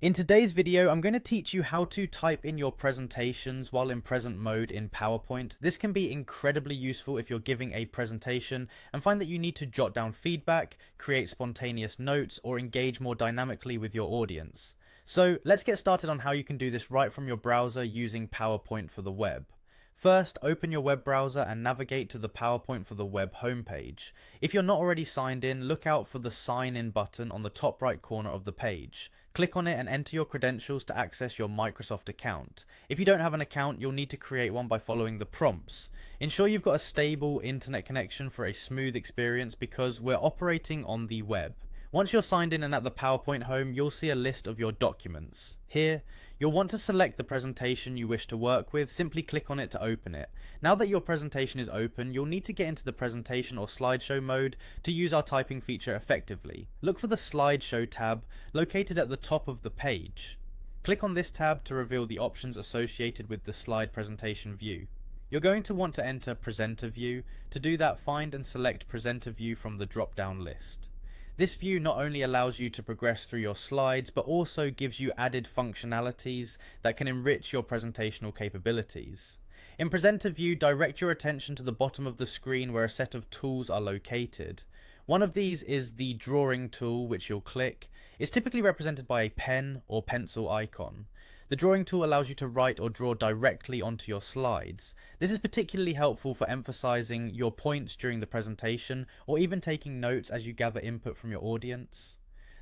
In today's video, I'm going to teach you how to type in your presentations while in present mode in PowerPoint. This can be incredibly useful if you're giving a presentation and find that you need to jot down feedback, create spontaneous notes, or engage more dynamically with your audience. So let's get started on how you can do this right from your browser using PowerPoint for the web. First, open your web browser and navigate to the PowerPoint for the web homepage. If you're not already signed in, look out for the Sign In button on the top right corner of the page. Click on it and enter your credentials to access your Microsoft account. If you don't have an account, you'll need to create one by following the prompts. Ensure you've got a stable internet connection for a smooth experience because we're operating on the web. Once you're signed in and at the PowerPoint home, you'll see a list of your documents. Here, you'll want to select the presentation you wish to work with. Simply click on it to open it. Now that your presentation is open, you'll need to get into the presentation or slideshow mode to use our typing feature effectively. Look for the slideshow tab located at the top of the page. Click on this tab to reveal the options associated with the slide presentation view. You're going to want to enter presenter view. To do that, find and select presenter view from the drop-down list. This view not only allows you to progress through your slides, but also gives you added functionalities that can enrich your presentational capabilities. In Presenter View, direct your attention to the bottom of the screen where a set of tools are located. One of these is the drawing tool, which you'll click. It's typically represented by a pen or pencil icon. The drawing tool allows you to write or draw directly onto your slides. This is particularly helpful for emphasizing your points during the presentation or even taking notes as you gather input from your audience.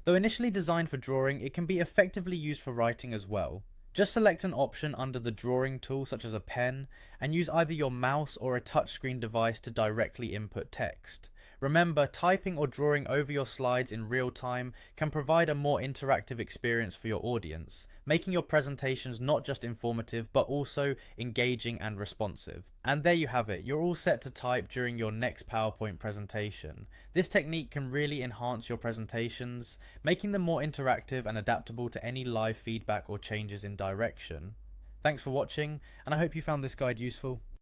Though initially designed for drawing, it can be effectively used for writing as well. Just select an option under the drawing tool, such as a pen, and use either your mouse or a touchscreen device to directly input text. Remember, typing or drawing over your slides in real time can provide a more interactive experience for your audience, making your presentations not just informative but also engaging and responsive. And there you have it, you're all set to type during your next PowerPoint presentation. This technique can really enhance your presentations, making them more interactive and adaptable to any live feedback or changes in direction. Thanks for watching, and I hope you found this guide useful.